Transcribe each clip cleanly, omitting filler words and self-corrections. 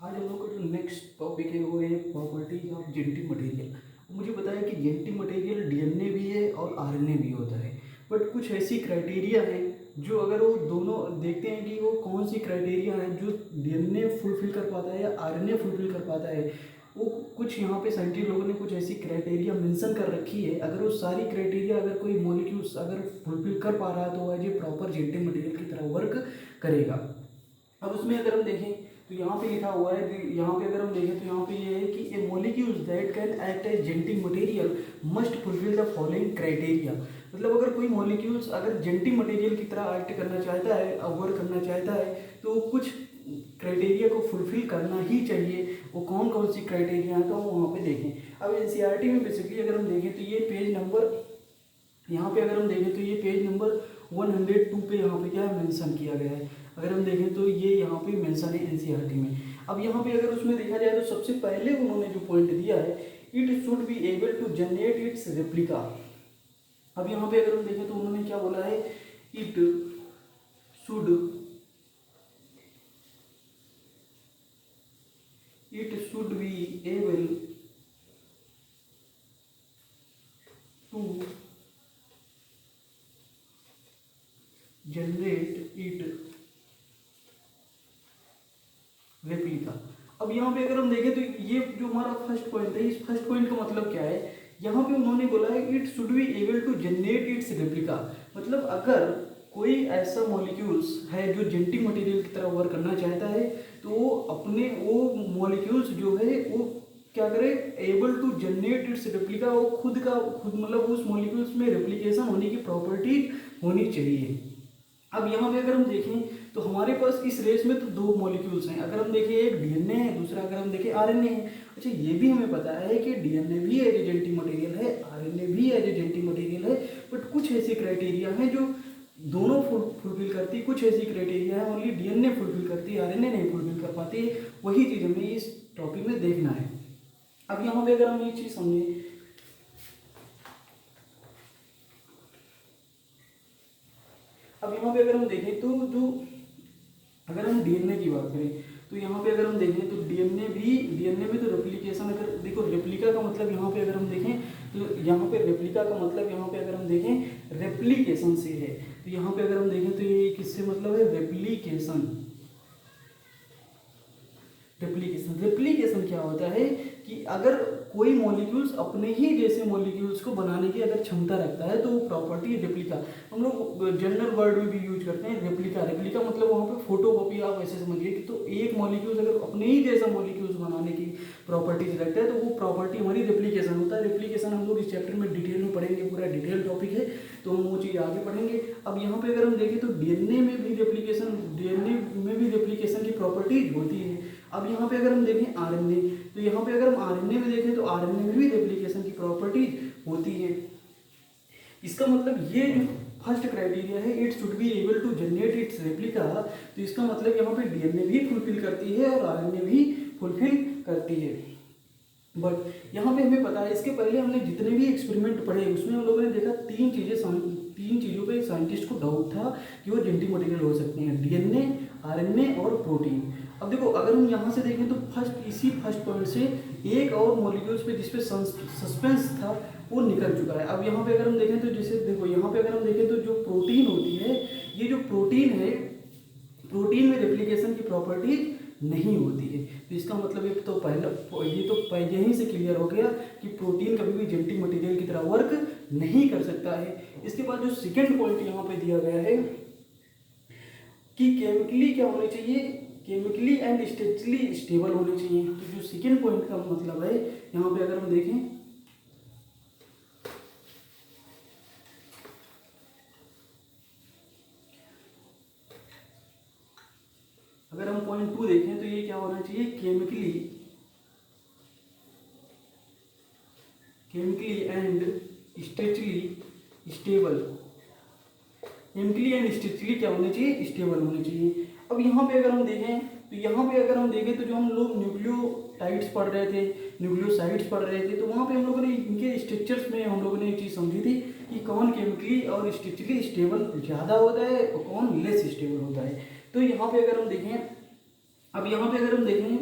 आज हम लोग का जो नेक्स्ट टॉपिक है वो है प्रॉपर्टीज ऑफ जेनेटिक मटेरियल। मुझे बताया कि जेनेटिक मटेरियल डीएनए भी है और आरएनए भी होता है, बट कुछ ऐसी क्राइटेरिया है जो अगर वो दोनों देखते हैं कि वो कौन सी क्राइटेरिया है जो डीएनए फुलफिल कर पाता है या आरएनए फुलफिल कर पाता है। वो कुछ यहाँ पे साइंटिस्ट लोगों ने कुछ ऐसी क्राइटेरिया मेंशन कर रखी है, अगर वो सारी क्राइटेरिया अगर कोई मॉलिक्यूल्स अगर फुलफिल कर पा रहा है तो as a proper genetic material की तरह वर्क करेगा। अब उसमें अगर हम देखें तो यहाँ पे लिखा हुआ है कि यहाँ पे अगर हम देखें तो यहाँ पे ये है कि a molecules that can act as genetic material must fulfil the following criteria. मतलब अगर कोई मॉलिक्यूल्स अगर जेनेटिक मटेरियल की तरह एक्ट करना चाहता है, वर्क करना चाहता है, तो कुछ क्राइटेरिया को फुलफिल करना ही चाहिए। वो कौन कौन सी क्राइटेरिया है तो वहाँ पे देखें। अब एनसीईआरटी में बेसिकली अगर हम देखें तो ये पेज नंबर, यहाँ पे अगर हम देखें तो ये पेज नंबर 102 पे यहाँ पे क्या मेंशन किया गया है। अगर हम देखें तो ये यहाँ पे मेंशन है एनसीईआरटी में। अब यहाँ पे अगर उसमें देखा जाए तो सबसे पहले उन्होंने जो पॉइंट दिया है, it should be able to generate its replica. अब यहाँ पे अगर हम देखें तो उन्होंने क्या बोला है, it should be able to generate it replica. अब यहाँ पे अगर हम देखें तो ये जो हमारा फर्स्ट पॉइंट है, इस फर्स्ट पॉइंट का मतलब क्या है, यहाँ पे उन्होंने बोला है it should be able to generate its replica. मतलब अगर कोई ऐसा मॉलिक्यूल्स है जो जेनेटिक मटेरियल की तरह वर्क करना चाहता है तो वो अपने वो मॉलिक्यूल्स जो है वो क्या करे, able to generate its replica. वो खुद मतलब उस मॉलिक्यूल्स में रेप्लिकेशन होने की प्रॉपर्टी होनी चाहिए। अब यहाँ पे अगर हम देखें तो हमारे पास इस रेस में तो दो मॉलिक्यूल्स हैं। अगर हम देखें एक डीएनए है, दूसरा अगर हम देखें आरएनए है। अच्छा, ये भी हमें पता है कि डीएनए भी एज ए जेनेटिक मटेरियल है, आरएनए भी एज ए जेनेटिक मटेरियल है, बट कुछ ऐसी क्राइटेरिया हैं जो दोनों फुलफिल करती है। कुछ ऐसी क्राइटेरिया है ओनली डीएनए फुलफिल करती है, आरएनए नहीं फुलफिल कर पाती है। वही चीज़ हमें इस टॉपिक में देखना है। अब यहाँ पे अगर हम ये चीज़ समझें, अब यहाँ पे अगर हम देखें तो जो अगर हम डीएनए की बात करें तो यहाँ पे अगर हम देखें तो डीएनए में तो रेप्लिकेशन, अगर देखो रेप्लिका का मतलब यहाँ पे अगर हम देखें तो यहाँ पे रेप्लिका का मतलब यहाँ पे अगर हम देखें रेप्लिकेशन से है। तो यहाँ पे अगर हम देखें तो ये किससे मतलब है, रेप्लिकेशन। रेप्लिकेशन क्या होता है कि अगर कोई मॉलिक्यूल्स अपने ही जैसे मॉलिक्यूल्स को बनाने की अगर क्षमता रखता है तो वो प्रॉपर्टी रेप्लिका। हम लोग जनरल वर्ड में भी यूज करते हैं रेप्लिका। रेप्लिका मतलब वहाँ पे फोटोकॉपी, आप ऐसे समझिए कि तो एक मॉलिक्यूल्स अगर अपने ही जैसा मॉलिक्यूल्स बनाने की प्रॉपर्टीज रखता है तो वो प्रॉपर्टी हमारी रेप्लिकेशन होता है। रेप्लिकेशन हम लोग इस चैप्टर में डिटेल में पढ़ेंगे, पूरा डिटेल टॉपिक है तो हम वो चीज़ आगे पढ़ेंगे। अब यहाँ पे अगर हम देखें तो डीएनए में भी रेप्लिकेशन की प्रॉपर्टीज होती है। अब यहाँ पे अगर हम देखें आरएनए, तो यहाँ पे अगर हम आरएनए में देखें तो आरएनए में भी रेप्लिकेशन की प्रॉपर्टीज होती है। इसका मतलब ये जो फर्स्ट क्राइटेरिया है, it should be able to generate its replica, तो इसका मतलब यहाँ पे डीएनए भी फुलफिल करती है और आरएनए भी फुलफिल करती है। बट यहाँ पे हमें पता है, इसके पहले हमने जितने भी एक्सपेरिमेंट पढ़े उसमें हम लोगों ने देखा तीन चीज़ों पे साइंटिस्ट को डाउट था कि वो जेनेटिक मटेरियल हो सकते हैं, डीएनए, आरएनए और प्रोटीन। अब देखो अगर हम यहाँ से देखें तो इसी फर्स्ट पॉइंट से एक और मॉलिक्यूल्स पे जिसपे सस्पेंस था वो निकल चुका है। अब यहाँ पे अगर हम देखें तो जैसे देखो यहाँ पे अगर हम देखें तो जो प्रोटीन होती है, ये जो प्रोटीन है, प्रोटीन में रेप्लिकेशन की प्रॉपर्टीज नहीं होती है। तो इसका मतलब एक तो यहीं से क्लियर हो गया कि प्रोटीन कभी भी जेनेटिक मटेरियल की तरह वर्क नहीं कर सकता है। इसके बाद जो सेकेंड पॉइंट यहाँ पे दिया गया है कि केमिकली क्या होने चाहिए, केमिकली एंड स्ट्रक्चरली स्टेबल होने चाहिए। तो जो सेकेंड पॉइंट का मतलब है यहाँ पे अगर हम देखें, अगर हम पॉइंट 2 देखें तो ये क्या होना चाहिए, chemically and structurally stable. Chemically and structurally क्या होने चाहिए, स्टेबल होने चाहिए। अब यहाँ पे अगर हम देखें तो जो हम लोग न्यूक्लियोटाइड्स पढ़ रहे थे, न्यूक्लियोसाइड्स पढ़ रहे थे, तो वहाँ पे हम लोगों ने इनके स्ट्रक्चर्स में हम लोगों ने एक चीज़ समझी थी कि कौन केमिकली और स्ट्रक्चरली स्टेबल ज़्यादा होता है और कौन लेस स्टेबल होता है। तो यहाँ पे अगर हम देखें, अब यहाँ पे अगर हम देखें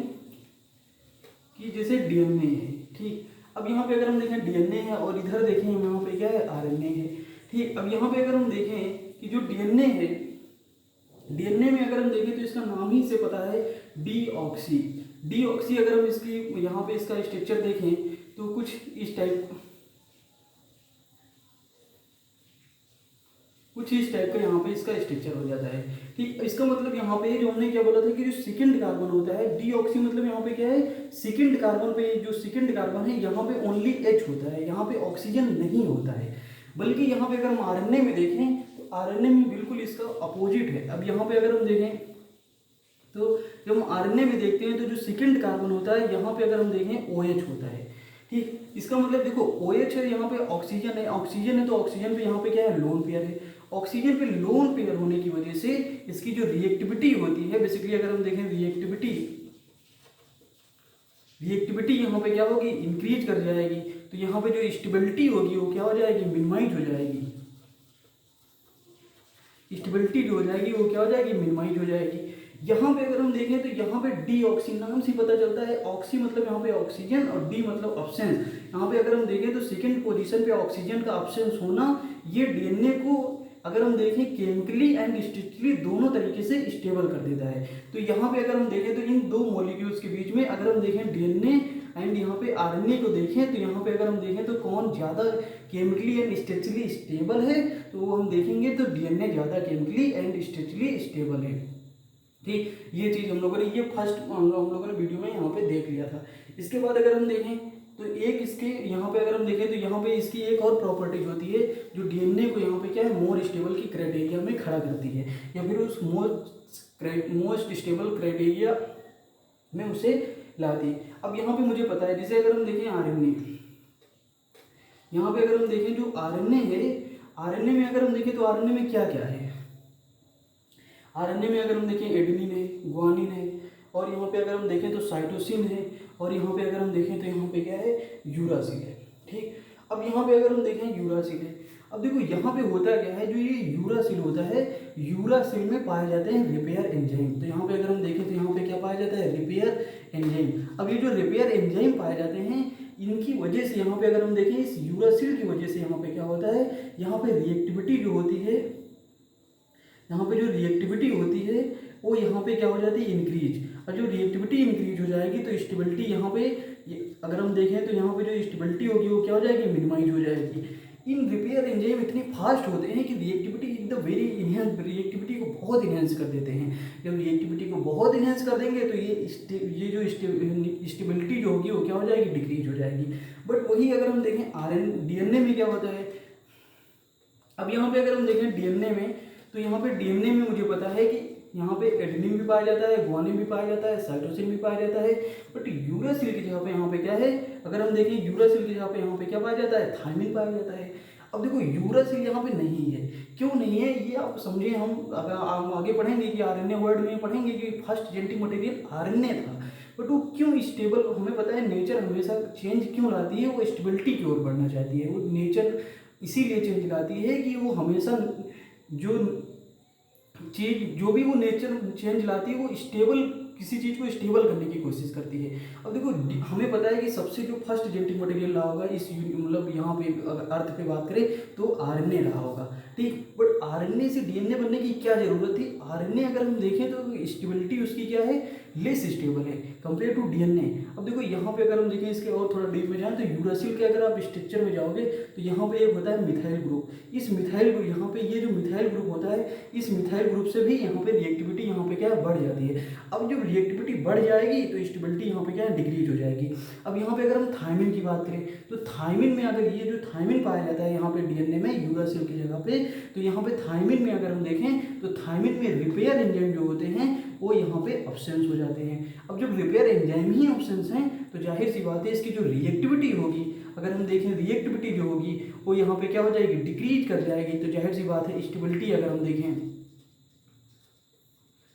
कि जैसे डीएनए है, ठीक। अब यहाँ पे अगर हम देखें डीएनए है और इधर देखें यहाँ पे क्या है, आरएनए है, ठीक। अब यहाँ पे अगर हम देखें कि जो डीएनए है, डीएनए में अगर हम देखें तो इसका नाम ही से पता है डीऑक्सी। डीऑक्सी अगर हम इसकी यहाँ पे इसका स्ट्रक्चर देखें तो कुछ इस टाइप का यहाँ पे इसका स्ट्रक्चर हो जाता है, ठीक। इसका मतलब यहाँ पे जो हमने क्या बोला था कि जो सेकंड कार्बन होता है डीऑक्सी, मतलब यहाँ पे क्या है, सेकंड कार्बन पे, जो सेकंड कार्बन है यहाँ पे ओनली H होता है, यहाँ पे ऑक्सीजन नहीं होता है। बल्कि यहाँ पे अगर हम आरएनए में देखें तो आरएनए में बिल्कुल इसका अपोजिट है। अब यहाँ पे अगर हम देखें तो जब हम आरएनए में देखते हैं तो जो सेकंड कार्बन होता है यहाँ पे अगर हम देखें OH होता है, ठीक। इसका मतलब देखो OH है, यहाँ पे ऑक्सीजन है, ऑक्सीजन है तो ऑक्सीजन पे यहाँ पे क्या है, लोन पेयर है। ऑक्सीजन पे लोन पेयर होने की वजह से इसकी जो रिएक्टिविटी होती है, बेसिकली अगर हम देखें रिएक्टिविटी यहाँ पे क्या होगी, इंक्रीज कर जाएगी। तो यहाँ पे जो स्टेबिलिटी होगी वो क्या हो जाएगी, मिनिमाइज हो जाएगी। स्टेबिलिटी जो हो जाएगी वो क्या हो जाएगी, मिनिमाइज हो जाएगी। यहाँ पे अगर हम देखें तो यहाँ पे डीऑक्सी नाम से पता चलता है, ऑक्सी मतलब यहाँ पे ऑक्सीजन और डी मतलब अब्सेंस। यहाँ पे अगर हम देखें तो सेकंड पोजीशन पे ऑक्सीजन का अब्सेंस होना, ये डीएनए को अगर हम देखें केमिकली एंड स्ट्रक्चरली दोनों तरीके से स्टेबल कर देता है। तो यहाँ पे अगर हम देखें तो इन दो मॉलिक्यूल्स के बीच में अगर हम देखें डीएनए एंड यहाँ पे आरएनए को देखें तो यहाँ पे अगर हम देखें तो कौन ज़्यादा केमिकली एंड स्ट्रक्चरली स्टेबल है, तो वो हम देखेंगे तो डीएनए ज़्यादा केमिकली एंड स्ट्रक्चरली स्टेबल है, ठीक। ये चीज़ हम लोगों ने, ये फर्स्ट हम लोगों ने वीडियो में यहाँ पे देख लिया था। इसके बाद अगर हम देखें तो एक इसके यहाँ पे अगर हम देखें तो यहाँ पे इसकी एक और प्रॉपर्टीज होती है जो डीएनए को यहाँ पे क्या है, मोर स्टेबल की क्राइटेरिया में खड़ा करती है, या फिर उस मोस्ट स्टेबल क्राइटेरिया में उसे लाती है। अब यहाँ पे मुझे पता है, जैसे अगर हम देखें आरएनए, यहाँ पे अगर हम देखें जो आरएनए है, आरएनए में अगर हम देखें तो आरएनए में क्या क्या है, आरएनए में अगर हम देखें एडेनिन है, ग्वानिन है, और यहाँ पे अगर हम देखें तो साइटोसिन है, और यहाँ पे अगर हम देखें तो यहाँ पे क्या है, यूरासिल है, ठीक। अब यहाँ पे अगर हम देखें यूरासिल है, अब देखो यहाँ पे होता क्या है, जो ये यूरासिल होता है, यूरासिल में पाए जाते हैं रिपेयर एंजाइम। तो यहाँ पे अगर हम देखें तो यहाँ पे क्या पाया जाता है, रिपेयर एंजाइम। अब ये जो रिपेयर एंजाइम पाए जाते हैं, इनकी वजह से यहाँ पे अगर हम देखें इस यूरासिल की वजह से यहाँ पे क्या होता है, यहाँ पे रिएक्टिविटी जो होती है, यहाँ पे जो रिएक्टिविटी होती है वो यहाँ पे क्या हो जाती है, इंक्रीज। और जो रिएक्टिविटी इंक्रीज हो जाएगी तो स्टेबिलिटी यहाँ पे अगर हम देखें तो यहाँ पे जो स्टेबिलिटी होगी वो क्या हो जाएगी, मिनिमाइज हो जाएगी। इन रिपेयर एंजाइम इतने फास्ट होते हैं कि रिएक्टिविटी एकदम वेरी इनहेंस, रिएक्टिविटी को बहुत इनहेंस कर देते हैं। जब रिएक्टिविटी को बहुत इनहेंस कर देंगे तो ये जो स्टेबिलिटी जो होगी वो क्या हो जाएगी, डिक्रीज हो जाएगी। बट वही अगर हम देखें डीएनए में क्या होता है, अब यहाँ पे अगर हम देखें डीएनए में, तो यहाँ पे डीएनए में मुझे पता है कि यहाँ पे एडेनिन भी पाया जाता है, ग्वानिन भी पाया जाता है, साइटोसिन भी पाया जाता है। बट यूरासिल की जगह पे यहाँ पे क्या है, अगर हम देखें यूरासिल की जगह पे यहाँ पे क्या पाया जाता है, थायमिन पाया जाता है। अब देखो यूरासिल यहाँ पे नहीं है, क्यों नहीं है ये आप समझे, हम अगर हम आगे पढ़ेंगे कि आरएनए वर्ड में पढ़ेंगे कि फर्स्ट जेनेटिक मटेरियल आरएनए था, बट वो क्यों स्टेबल, हमें पता है नेचर हमेशा चेंज क्यों लाती है, वो स्टेबिलिटी की ओर बढ़ना चाहती है। वो नेचर इसीलिए चेंज लाती है कि वो हमेशा जो चीज, जो भी वो नेचर चेंज लाती है वो स्टेबल, किसी चीज़ को स्टेबल करने की कोशिश करती है। अब देखो हमें पता है कि सबसे जो फर्स्ट जेनेटिक मटेरियल रहा होगा इस मतलब यहाँ पे अगर अर्थ पे बात करें तो आरएनए रहा होगा, ठीक। बट आरएनए से डीएनए बनने की क्या जरूरत थी, आरएनए अगर हम देखें तो स्टेबिलिटी उसकी क्या है, लेस स्टेबल है कंपेयर टू डीएनए। अब देखो यहाँ पे अगर हम देखें इसके और थोड़ा डीप में जाएं तो यूरासिल के अगर आप स्ट्रक्चर में जाओगे तो यहाँ पे एक होता है मिथाइल ग्रुप। इस मिथाइल ग्रुप, यहाँ पे ये जो मिथाइल ग्रुप होता है, इस मिथाइल ग्रुप से भी यहाँ पे रिएक्टिविटी यहाँ पे क्या है, बढ़ जाती है। अब जब रिएक्टिविटी बढ़ जाएगी तो स्टेबिलिटी यहाँ पे क्या है, डिक्रीज हो जाएगी। अब यहाँ पे अगर हम थायमिन की बात करें तो थायमिन में अगर ये जो थायमिन पाया जाता है यहाँ पे डीएनए में यूरासिल की जगह पे, तो यहाँ पे थायमिन में अगर हम देखें तो थायमिन में रिपेयर एंजाइम जो होते हैं वो यहाँ पे अब्सेंस हो जाते हैं। अब जब रिपेयर एंजाइम ही अब्सेंस हैं तो जाहिर सी बात है इसकी जो रिएक्टिविटी होगी, अगर हम देखें रिएक्टिविटी जो होगी वो यहाँ पे क्या हो जाएगी, डिक्रीज कर जाएगी। तो जाहिर सी बात है स्टेबिलिटी अगर हम देखें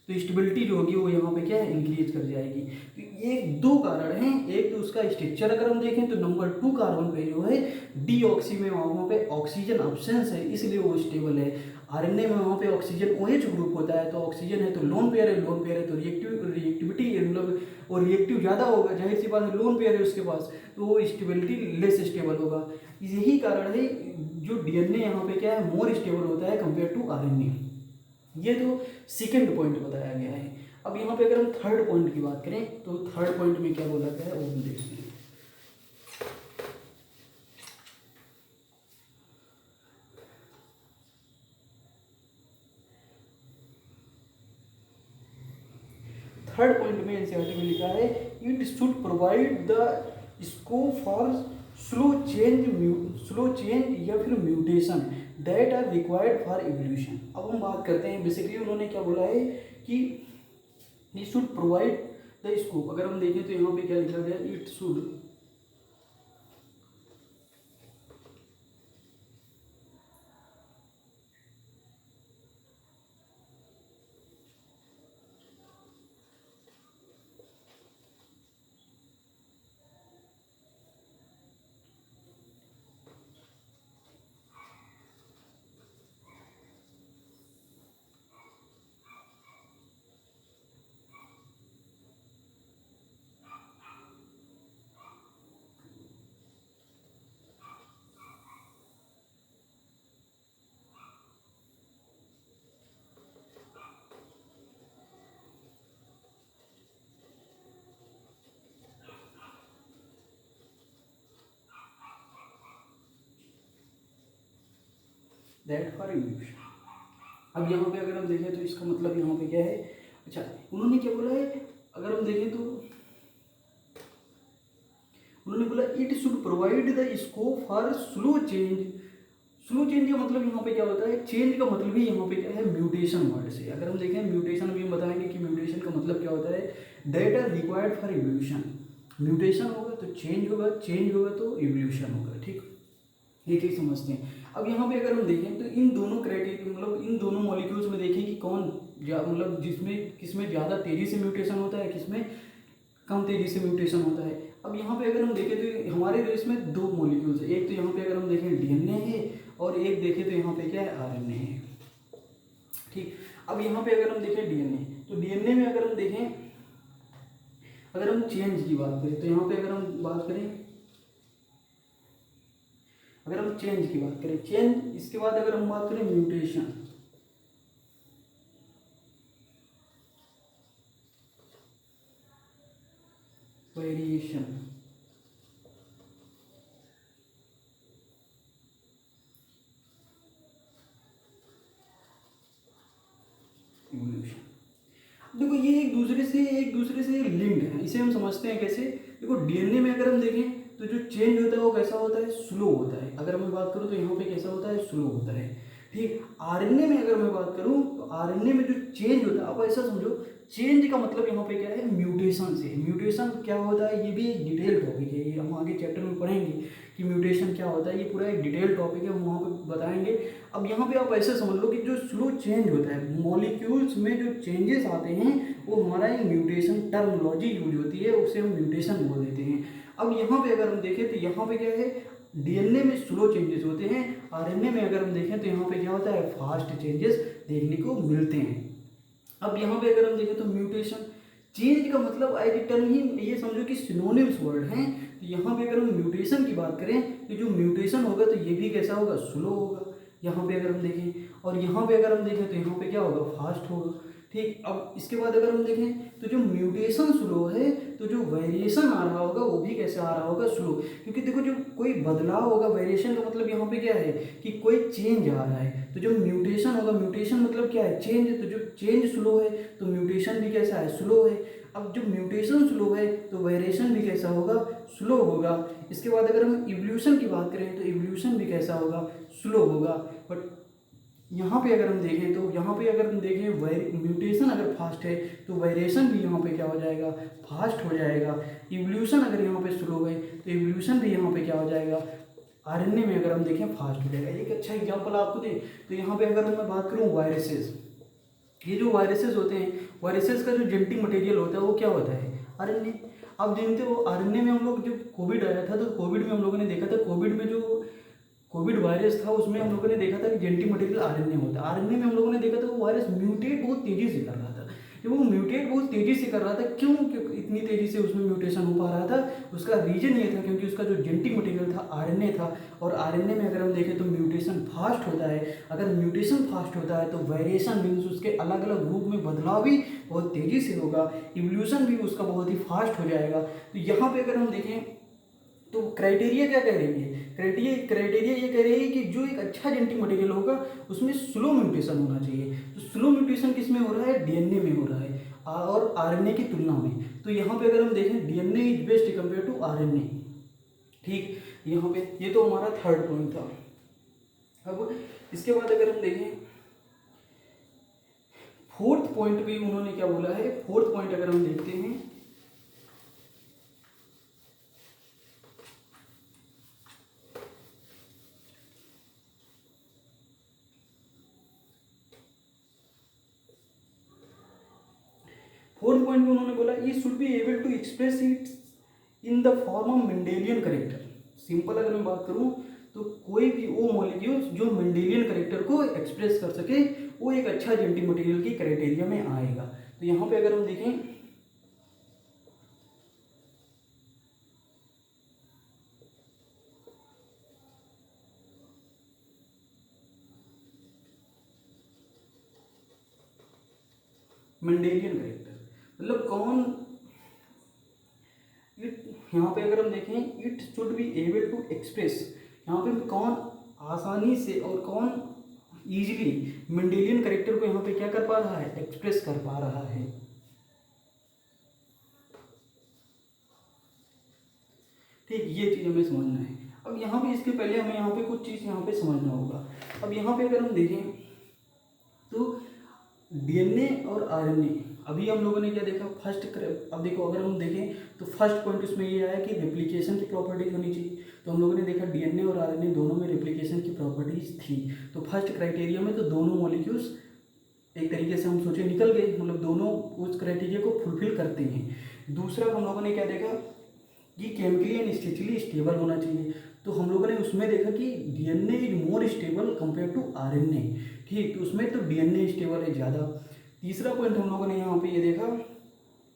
तो स्टेबिलिटी जो होगी वो यहाँ पे क्या है, इंक्रीज कर जाएगी। तो ये दो कारण हैं, एक तो उसका स्ट्रक्चर अगर हम देखें तो नंबर 2 कार्बन पे जो है डीऑक्सी में वहाँ पे ऑक्सीजन अब्सेंस है इसलिए वो स्टेबल है। आरएनए में वहाँ पे ऑक्सीजन OH ग्रुप होता है तो ऑक्सीजन है तो लोन पेयर है, लोन पेयर है तो रिएक्टिविटी मतलब और रिएक्टिव ज़्यादा होगा, जाहिर सी बात है लोन पेयर है उसके पास, तो वो स्टेबिलिटी लेस स्टेबल होगा। यही कारण है जो डीएनए यहाँ पे क्या है, मोर स्टेबल होता है कंपेयर टू आरएनए। ये तो सेकेंड पॉइंट बताया गया है। अब यहाँ पे अगर हम थर्ड पॉइंट की बात करें तो थर्ड पॉइंट में क्या बोला गया है वो हम देखते हैं। थर्ड पॉइंट में एनसीईआरटी में लिखा है it should provide the scope for slow change या फिर mutation that are required for evolution. अब हम बात करते हैं, बेसिकली उन्होंने क्या बोला है कि it should provide the scope. अगर हम देखें तो यहाँ पे क्या लिखा गया, it should that for evolution. अब यहाँ पे अगर हम देखें तो इसका मतलब यहाँ पे क्या है, अच्छा उन्होंने क्या बोला है, अगर हम देखें तो उन्होंने बोला it should provide the scope for slow change. Slow change का मतलब यहाँ पे क्या होता है, चेंज का मतलब ही यहाँ पे क्या है, म्यूटेशन वर्ड से। अगर हम देखें म्यूटेशन, अभी हम बताएंगे कि म्यूटेशन का मतलब क्या होता है, that are required for evolution. Mutation होगा तो चेंज होगा, चेंज होगा तो इवोल्यूशन होगा, ठीक, ये चीज़ समझते हैं। अब यहाँ पे अगर हम देखें तो इन दोनों क्राइटेरिया मतलब इन दोनों मॉलिक्यूल्स में देखें कि कौन मतलब जिसमें किसमें ज़्यादा तेज़ी से म्यूटेशन होता है, किसमें कम तेज़ी से म्यूटेशन होता है। अब यहाँ पे अगर हम देखें तो हमारे देश में दो मॉलिक्यूल्स है, एक तो यहाँ पे अगर हम देखें डीएनए है और एक देखें तो यहाँ पे क्या है, आरएनए है, ठीक। अब यहाँ पे अगर हम देखें डीएनए, तो डीएनए में अगर हम देखें, अगर हम चेंज की बात करें तो यहाँ पे अगर हम बात करें, अगर हम चेंज की बात करें, चेंज इसके बाद अगर हम बात करें म्यूटेशन, वेरिएशन, इवोल्यूशन। देखो ये एक दूसरे से लिंक्ड है, इसे हम समझते हैं कैसे। देखो डीएनए में अगर हम देखें तो जो चेंज होता है वो कैसा होता है, स्लो होता है। अगर मैं बात करूँ तो यहाँ पे कैसा होता है, स्लो होता है, ठीक। आरएनए में अगर मैं बात करूँ तो आरएनए में जो चेंज होता है, आप ऐसा समझो चेंज का मतलब यहाँ पे क्या है, म्यूटेशन से। म्यूटेशन क्या होता है ये भी एक डिटेल टॉपिक है, ये हम आगे चैप्टर में पढ़ेंगे कि म्यूटेशन क्या होता है, ये पूरा एक डिटेल टॉपिक है, हम वहाँ पे बताएंगे। अब यहाँ पे आप ऐसे समझ लो कि जो स्लो चेंज होता है मॉलिक्यूल्स में, जो चेंजेस आते हैं वो हमारा एक म्यूटेशन टर्मोलॉजी यूज होती है, उसे हम म्यूटेशन बोल देते हैं। अब यहाँ पे अगर हम देखें तो यहाँ पे क्या है, डीएनए में स्लो चेंजेस होते हैं, आरएनए में अगर हम देखें तो यहाँ पे क्या होता है, फास्ट चेंजेस देखने को मिलते हैं। अब यहाँ पे अगर हम देखें तो म्यूटेशन, चेंज का मतलब एज टर्म ही ये समझो कि सिनोनिम्स वर्ड हैं। तो यहाँ पे अगर हम म्यूटेशन की बात करें तो जो म्यूटेशन होगा तो ये भी कैसा होगा, स्लो होगा यहाँ पे अगर हम देखें, और यहाँ पे अगर हम देखें तो यहाँ पे क्या होगा, फास्ट होगा, ठीक। अब इसके बाद अगर हम देखें तो जो म्यूटेशन स्लो है तो जो वेरिएशन आ रहा होगा वो भी कैसे आ रहा होगा, स्लो। क्योंकि देखो जो कोई बदलाव होगा, वेरिएशन का मतलब यहाँ पे क्या है कि कोई चेंज आ रहा है, तो जो म्यूटेशन होगा, म्यूटेशन मतलब क्या है, चेंज। तो जो चेंज स्लो है तो म्यूटेशन भी कैसा है, स्लो है। अब जब म्यूटेशन स्लो है तो वेरिएशन भी कैसा होगा, स्लो होगा। इसके बाद अगर हम इवोल्यूशन की बात करें तो इवोल्यूशन भी कैसा होगा, स्लो होगा। बट यहाँ पे अगर हम देखें तो यहाँ पे अगर हम देखें म्यूटेशन अगर फास्ट है तो वेरिएशन भी यहाँ पे क्या हो जाएगा, फास्ट हो जाएगा। इवोल्यूशन अगर यहाँ पे स्लो है तो इवोल्यूशन भी यहाँ पे क्या हो जाएगा, आरएनए में अगर हम देखें फास्ट हो जाएगा। एक अच्छा एग्जांपल आपको दें तो यहाँ पे अगर मैं बात करूँ वायरसेस, ये जो वायरसेस होते हैं, वायरसेस का जो जेनेटिक मटेरियल होता है वो क्या होता है, आरएनए। आप जानते हो आरएनए में हम लोग जब कोविड आया था तो कोविड में हम लोगों ने देखा था, कोविड में जो कोविड वायरस था उसमें हम लोगों ने देखा था कि जेनेटिक मटेरियल आरएनए होता है। आरएनए में हम लोगों ने देखा था वो वायरस म्यूटेट बहुत तेजी से कर रहा था। कि वो म्यूटेट बहुत तेज़ी से कर रहा था। क्यों इतनी तेज़ी से उसमें म्यूटेशन हो पा रहा था? उसका रीजन ये था क्योंकि उसका जो जेनेटिक मटेरियल था आरएनए था, और आरएनए में अगर हम देखें तो म्यूटेशन फास्ट होता है। अगर म्यूटेशन फास्ट होता है तो वेरिएशन मीन्स उसके अलग अलग रूप में बदलाव भी बहुत तेज़ी से होगा, इवोल्यूशन भी उसका बहुत ही फास्ट हो जाएगा। तो यहाँ पे अगर हम देखें तो क्राइटेरिया क्या कह रही है? क्राइटेरिया ये कह रही है कि जो एक अच्छा जेनेटिक मटेरियल होगा उसमें स्लो म्यूटेशन होना चाहिए। तो स्लो म्यूटेशन किस में हो रहा है? डीएनए में हो रहा है और आरएनए की तुलना में। तो यहाँ पे अगर हम देखें DNA is best compare to RNA. ठीक, यहाँ पे ये तो हमारा थर्ड पॉइंट था। अब इसके बाद अगर हम देखें फोर्थ पॉइंट भी उन्होंने क्या बोला है। फोर्थ पॉइंट अगर हम देखते हैं फोर्थ पॉइंट में उन्होंने बोला ये should be able to express it in the form of Mendelian character. Simple अगर मैं बात करूं तो कोई भी वो मॉलिक्यूल जो मेंडेलियन करेक्टर को एक्सप्रेस कर सके वो एक अच्छा जेनेटिक मटेरियल की क्राइटेरिया में आएगा। तो यहाँ पे अगर हम देखें मेंडेलियन करेक्टर मतलब कौन, यहाँ पे अगर हम देखें it should be able to express, यहाँ पे कौन आसानी से और कौन इजीली मेंडेलियन करेक्टर को यहाँ पे क्या कर पा रहा है? एक्सप्रेस कर पा रहा है। ठीक, ये चीज़ हमें समझना है। अब यहाँ पे इसके पहले हमें यहाँ पे कुछ चीज़ यहाँ पे समझना होगा। अब यहाँ पे अगर हम देखें तो डीएनए और आरएनए, अभी हम लोगों ने क्या देखा फर्स्ट, अब देखो अगर हम देखें तो फर्स्ट पॉइंट उसमें ये आया कि रेप्लिकेशन की प्रॉपर्टीज होनी चाहिए। तो हम लोगों ने देखा डीएनए और आरएनए दोनों में रेप्लिकेशन की प्रॉपर्टीज थी। तो फर्स्ट क्राइटेरिया में तो दोनों मॉलिक्यूल्स एक तरीके से हम सोचे निकल गए, मतलब दोनों उस क्राइटेरिया को फुलफिल करते हैं। दूसरा हम लोगों ने क्या देखा कि केमिकली एंड स्ट्रक्चरली स्टेबल होना चाहिए। तो हम लोगों ने उसमें देखा कि DNA is more stable compare to RNA. ठीक, तो उसमें तो डीएनए स्टेबल है ज़्यादा। तीसरा पॉइंट हम लोगों ने यहाँ पे ये देखा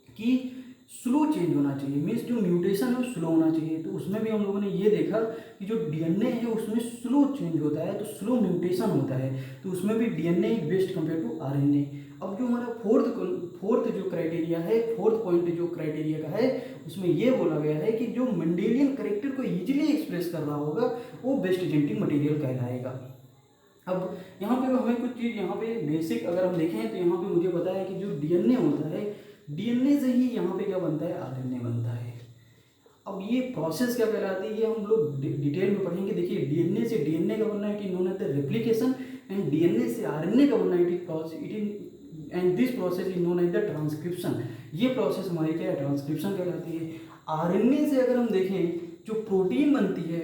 कि स्लो चेंज होना चाहिए, मीन्स जो म्यूटेशन है वो स्लो होना चाहिए। तो उसमें भी हम लोगों ने ये देखा कि जो डीएनए है उसमें स्लो चेंज होता है, तो स्लो म्यूटेशन होता है। तो उसमें भी DNA is best compare to RNA. अब जो हमारा फोर्थ जो क्राइटेरिया है, फोर्थ पॉइंट जो क्राइटेरिया का है उसमें ये बोला गया है कि जो मेंडेलियन करेक्टर को इजीली एक्सप्रेस कर रहा होगा वो बेस्ट जेनेटिक मटेरियल कहलाएगा। अब यहाँ पे हमें कुछ चीज़ यहाँ पे बेसिक अगर हम देखें तो यहाँ पे मुझे पता है कि जो डीएनए होता है डीएनए से ही यहाँ पे क्या बनता है? आरएनए बनता है। अब ये प्रोसेस क्या कहलाती है ये हम लोग डिटेल में पढ़ेंगे। देखिए डीएनए से डीएनए का बनना it is known as the replication, and DNA से आरएनए का बनना and this process is known as the transcription. ये प्रोसेस हमारी क्या है? ट्रांसक्रिप्शन कहलाती है। आरएनए से अगर हम देखें जो प्रोटीन बनती है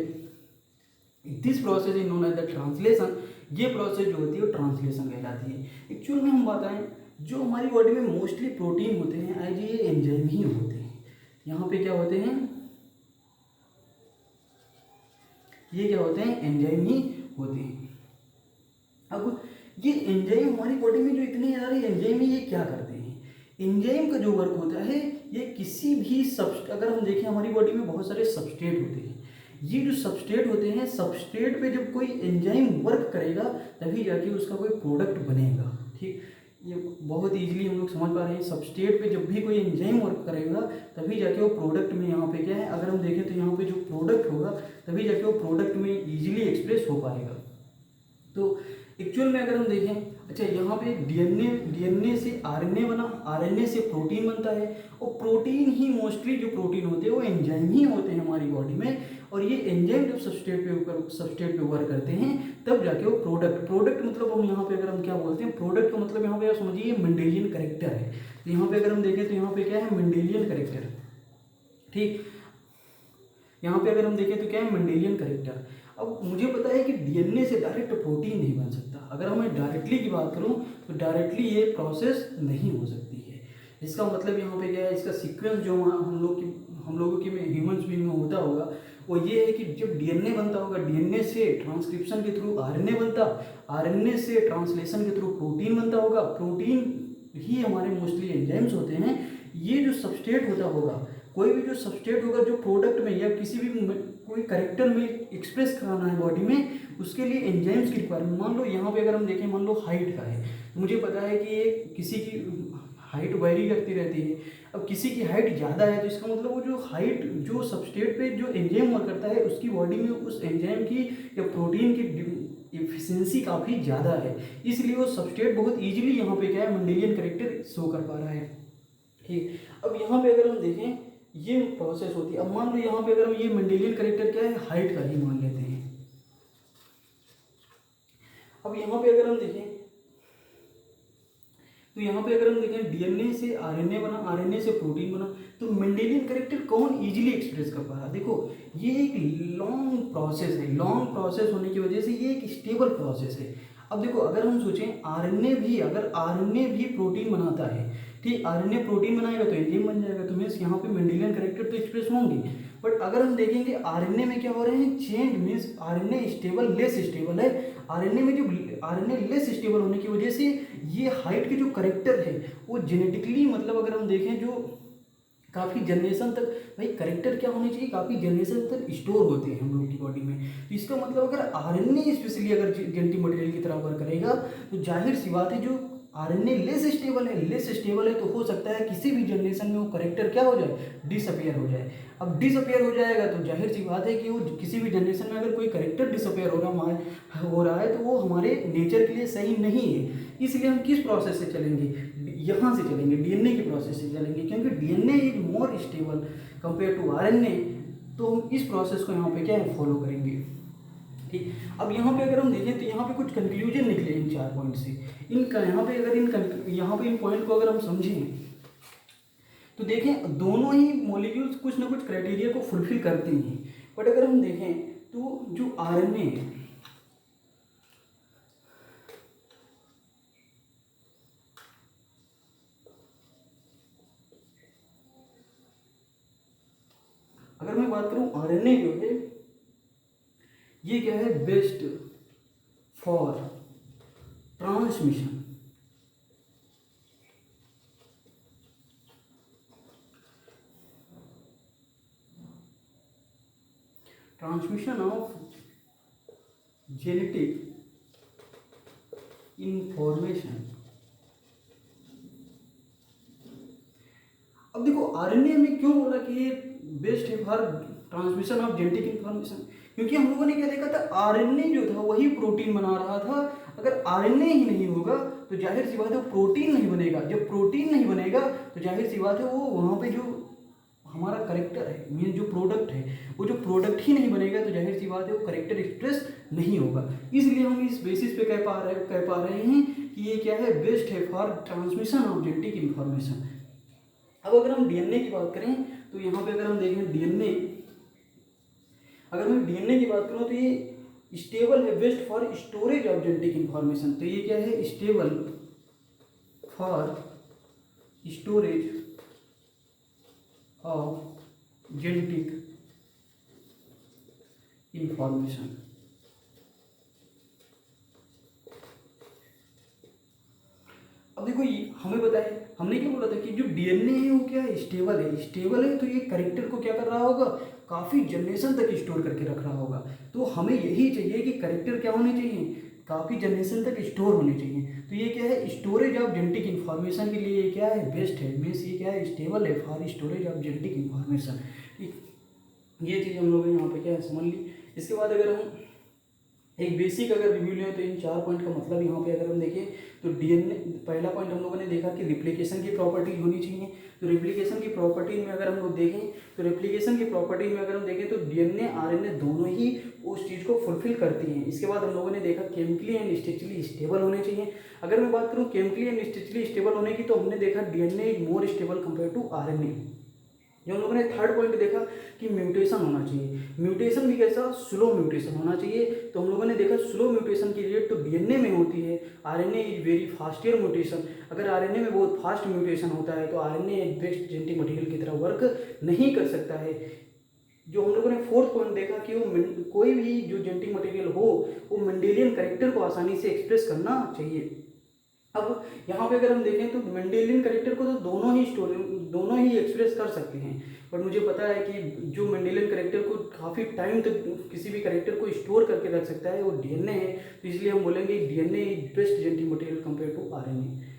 this process is known as the translation. ये प्रोसेस जो होती है वो ट्रांसलेशन कहलाती है। एक्चुअल में हम बताएं जो हमारी बॉडी में मोस्टली प्रोटीन होते हैं आज ये एंजाइम ही होते हैं। यहाँ पे क्या होते हैं? ये क्या होते हैं? एंजाइम ही होते हैं। अब ये एंजाइम हमारी बॉडी में जो इतने सारे एंजाइम है ये क्या करते हैं? एंजाइम का जो वर्क होता है ये किसी भी अगर हम देखें हमारी बॉडी में बहुत सारे सबस्ट्रेट होते हैं। ये जो सबस्ट्रेट होते हैं सबस्ट्रेट पे जब कोई एंजाइम वर्क करेगा तभी जाके उसका कोई प्रोडक्ट बनेगा। ठीक, ये बहुत इजीली हम लोग समझ पा रहे हैं। सबस्ट्रेट पे जब भी कोई एंजाइम वर्क करेगा तभी जाके वो प्रोडक्ट में यहाँ पे क्या है अगर हम देखें तो यहाँ पे जो प्रोडक्ट होगा तभी जाके वो प्रोडक्ट में इजीली एक्सप्रेस हो पाएगा। तो एक्चुअल में अगर हम देखें अच्छा यहाँ पे डीएनए से आरएनए बना, आरएनए से प्रोटीन बनता है और प्रोटीन ही मोस्टली जो प्रोटीन होते हैं वो एंजाइम ही होते हैं हमारी बॉडी में। और ये एंजाइम जब सबस्ट्रेट पे वर्क करते हैं तब जाके वो प्रोडक्ट मतलब हम यहाँ पे अगर हम क्या बोलते हैं प्रोडक्ट का मतलब यहाँ पे आप समझिए मेंडेलियन करेक्टर है। तो यहाँ पे अगर हम देखें तो यहाँ पे क्या है? Mendelian character. ठीक, यहाँ पे अगर हम देखें तो क्या है? Mendelian character. अब मुझे पता है कि डीएनए से डायरेक्ट प्रोटीन नहीं बन सकता। अगर मैं डायरेक्टली की बात करूँ तो डायरेक्टली ये प्रोसेस नहीं हो सकती है। इसका मतलब यहाँ पे क्या है? इसका सीक्वेंस जो हम लोगों की में ह्यूमन्स बीइंग में होता होगा वो ये है कि जब डीएनए बनता होगा डीएनए से ट्रांसक्रिप्शन के थ्रू आरएनए बनता, आरएनए से ट्रांसलेशन के थ्रू प्रोटीन बनता होगा, प्रोटीन ही हमारे मोस्टली एंजाइम्स होते हैं, ये जो सबस्ट्रेट होता होगा, कोई भी जो सबस्ट्रेट होगा जो प्रोडक्ट में या किसी भी कोई करेक्टर में एक्सप्रेस कराना है बॉडी में, उसके लिए एंजाइम्स की रिक्वायरमेंट। मान लो यहाँ पे अगर हम देखें, मान लो हाइट का है, तो मुझे पता है कि ये किसी की हाइट वेरी करती रहती है। अब किसी की हाइट ज़्यादा है तो इसका मतलब वो जो हाइट जो सबस्ट्रेट पे जो एंजाइम वर्क करता है उसकी बॉडी में उस एंजाइम की या प्रोटीन की एफिशिएंसी काफ़ी ज़्यादा है, इसलिए वो सबस्ट्रेट बहुत इजीली यहाँ पे क्या है मेंडेलियन कैरेक्टर शो कर पा रहा है। ठीक, अब यहाँ पे अगर हम देखें ये प्रोसेस होती है। अब मान लो यहाँ पे अगर हम ये मेंडेलियन कैरेक्टर क्या है, हाइट का ही मान लेते हैं। अब यहाँ पे अगर हम देखें तो यहाँ पे अगर हम देखें डीएनए से आरएनए बना, आरएनए से प्रोटीन बना, तो मेंडेलियन कैरेक्टर कौन इजीली एक्सप्रेस कर पा रहा है? देखो ये एक लॉन्ग प्रोसेस है, लॉन्ग प्रोसेस होने की वजह से ये एक स्टेबल प्रोसेस है। अब देखो अगर हम सोचें आरएनए भी, अगर आरएनए भी प्रोटीन बनाता है, ठीक, आरएनए प्रोटीन बनाएगा तो एंजाइम बन जाएगा, तो मीन्स यहाँ पे मेंडेलियन कैरेक्टर तो एक्सप्रेस होंगे। बट अगर हम देखेंगे आरएनए में क्या हो रहे हैं, change, means RNA stable less stable है। आरएनए में जो आरएनए लेस स्टेबल होने की वजह से ये हाइट के जो करेक्टर है वो जेनेटिकली, मतलब अगर हम देखें जो काफ़ी जनरेशन तक, भाई करेक्टर क्या होने चाहिए, काफ़ी जनरेशन तक स्टोर होते हैं हम लोग की बॉडी में। तो इसका मतलब अगर आरएनए स्पेशली अगर जेनेटिक मटेरियल की तरह वर्क करेगा तो जाहिर सी बात है जो आरएनए लेस स्टेबल है, लेस स्टेबल है तो हो सकता है किसी भी जनरेशन में वो करेक्टर क्या हो जाए, डिसअपियर हो जाए। अब डिसअपियर हो जाएगा तो जाहिर सी बात है कि वो किसी भी जनरेशन में अगर कोई करेक्टर डिसअपियर हो रहा है तो वो हमारे नेचर के लिए सही नहीं है। इसलिए हम किस प्रोसेस से चलेंगे, यहाँ से चलेंगे, डीएनए की प्रोसेस से चलेंगे, क्योंकि DNA is more stable compare to RNA. तो हम इस प्रोसेस को यहाँ पे क्या है फॉलो करेंगे। ठीक, अब यहाँ पे अगर हम देखें तो यहाँ पे कुछ कंक्लूजन निकले इन 4 पॉइंट से। इनका यहाँ पे अगर यहाँ पे इन पॉइंट को अगर हम समझें तो देखें दोनों ही मॉलिक्यूल्स कुछ ना कुछ क्राइटेरिया को फुलफिल करते हैं। बट अगर हम देखें तो जो आरएनए है, अगर मैं बात करूं आरएनए जो है ये क्या है, best for transmission. Transmission of genetic information. अब देखो आरएनए में क्यों बोला कि ये बेस्ट है for transmission of genetic information, क्योंकि हम लोगों ने क्या देखा था, आरएनए जो था वही प्रोटीन बना रहा था। अगर आरएनए ही नहीं होगा तो जाहिर सी बात है वो प्रोटीन नहीं बनेगा। जब प्रोटीन नहीं बनेगा तो जाहिर सी बात है वो वहाँ पे जो हमारा करेक्टर है, मीन जो प्रोडक्ट है, वो जो प्रोडक्ट ही नहीं बनेगा तो जाहिर सी बात है वो करेक्टर एक्सप्रेस नहीं होगा। इसलिए हम इस बेसिस पे कह पा रहे हैं कि ये क्या है, बेस्ट है for transmission of genetic information. अब अगर हम डीएनए की बात करें तो यहाँ पे अगर हम देखें डीएनए, अगर मैं डीएनए की बात करूँ तो ये स्टेबल है, best for storage of genetic information. तो ये क्या है, stable for storage of genetic information. अब देखो ये हमें पता है, हमने क्या बोला था कि जो डीएनए है वो क्या है, स्टेबल है। स्टेबल है तो ये करेक्टर को क्या कर रहा होगा, काफ़ी जनरेशन तक स्टोर करके रख रहा होगा। तो हमें यही चाहिए कि करेक्टर क्या होने चाहिए, काफ़ी जनरेशन तक स्टोर होने चाहिए। तो ये क्या है, स्टोरेज ऑफ जेनेटिक इन्फॉर्मेशन के लिए ये क्या है, बेस्ट है, मीन्स ये क्या है, स्टेबल है for storage of genetic information. ठीक, ये चीज़ हम लोग यहाँ पे क्या है समझ ली। इसके बाद अगर हम एक बेसिक अगर रिव्यू लें तो इन 4 पॉइंट का मतलब यहाँ पे अगर हम देखें तो डीएनए, पहला पॉइंट हम लोगों ने देखा कि रिप्लिकेशन की प्रॉपर्टी होनी चाहिए। तो रिप्लिकेशन की प्रॉपर्टी में अगर हम लोग देखें तो रिप्लिकेशन की प्रॉपर्टी में अगर हम देखें तो डीएनए आरएनए दोनों ही उस चीज़ को फुलफिल करती हैं। इसके बाद हम लोगों ने देखा केमिकली एंड स्ट्रक्चरली स्टेबल होने चाहिए। अगर मैं बात करूँ केमिकली एंड स्ट्रक्चरली स्टेबल होने की तो हमने देखा DNA is more stable compare to RNA. जो हम लोगों ने थर्ड पॉइंट देखा कि म्यूटेशन होना चाहिए, म्यूटेशन भी कैसा, स्लो म्यूटेशन होना चाहिए। तो हम लोगों ने देखा स्लो म्यूटेशन की रेट तो डीएनए में होती है, RNA is very faster mutation. अगर आरएनए में बहुत फास्ट म्यूटेशन होता है तो आरएनए एक बेस्ट जेनेटिक मटेरियल की तरह वर्क नहीं कर सकता है। जो हम लोगों ने फोर्थ पॉइंट देखा कि वो कोई भी जो जेनेटिक मटेरियल हो वो मेंडेलियन कैरेक्टर को आसानी से एक्सप्रेस करना चाहिए। अब यहाँ पे अगर हम देखें तो मेंडेलियन करेक्टर को तो दोनों ही एक्सप्रेस कर सकते हैं, बट मुझे पता है कि जो मेंडेलियन करेक्टर को काफ़ी टाइम तक किसी भी करेक्टर को स्टोर करके रख सकता है वो डीएनए है। तो इसलिए हम बोलेंगे DNA is best genetic material compare to RNA.